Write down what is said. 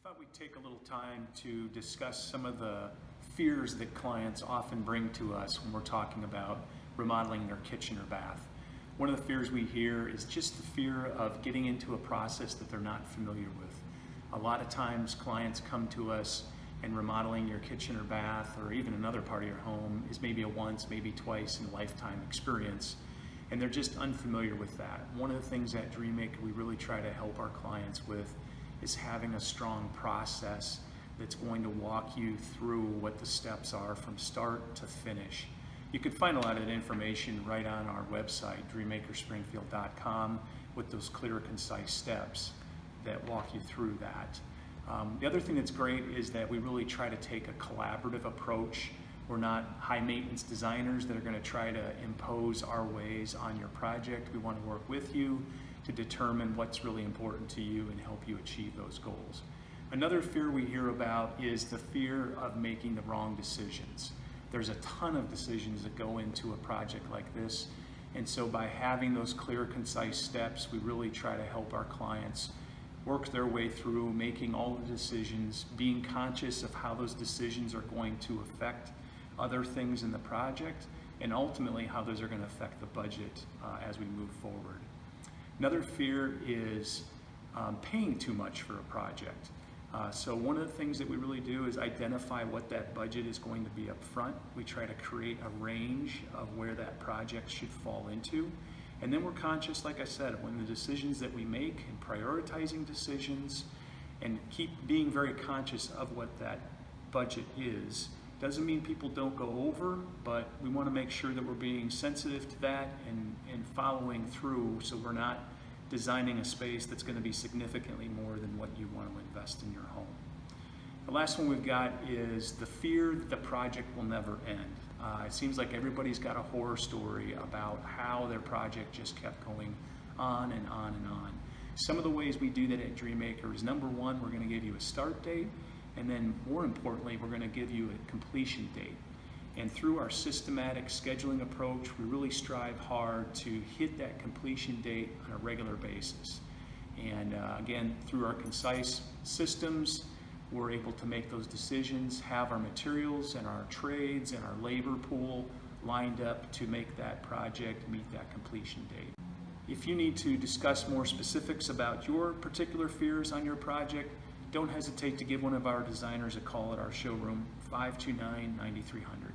thought we'd take a little time to discuss some of the fears that clients often bring to us when we're talking about remodeling their kitchen or bath. One of the fears we hear is just the fear of getting into a process that they're not familiar with. A lot of times clients come to us and remodeling your kitchen or bath or even another part of your home is maybe a once, maybe twice in a lifetime experience, and they're just unfamiliar with that. One of the things at DreamMaker we really try to help our clients with is having a strong process that's going to walk you through what the steps are from start to finish. You can find a lot of that information right on our website, dreammakerspringfield.com, with those clear, concise steps that walk you through that. The other thing that's great is that we really try to take a collaborative approach. We're not high maintenance designers that are going to try to impose our ways on your project. We want to work with you to determine what's really important to you and help you achieve those goals. Another fear we hear about is the fear of making the wrong decisions. There's a ton of decisions that go into a project like this, and so by having those clear, concise steps, we really try to help our clients work their way through making all the decisions, being conscious of how those decisions are going to affect other things in the project, and ultimately how those are going to affect the budget as we move forward. Another fear is paying too much for a project. So one of the things that we really do is identify what that budget is going to be up front. We try to create a range of where that project should fall into. And then we're conscious, like I said, when the decisions that we make and prioritizing decisions and keep being very conscious of what that budget is. Doesn't mean people don't go over, but we want to make sure that we're being sensitive to that and following through so we're not designing a space that's going to be significantly more than what you want to invest in your home. The last one we've got is the fear that the project will never end. It seems like everybody's got a horror story about how their project just kept going on and on and on. Some of the ways we do that at DreamMaker is, number one, we're going to give you a start date, and then more importantly, we're going to give you a completion date. And through our systematic scheduling approach, we really strive hard to hit that completion date on a regular basis. And again, through our concise systems, we're able to make those decisions, have our materials and our trades and our labor pool lined up to make that project meet that completion date. If you need to discuss more specifics about your particular fears on your project, don't hesitate to give one of our designers a call at our showroom, 529-9300.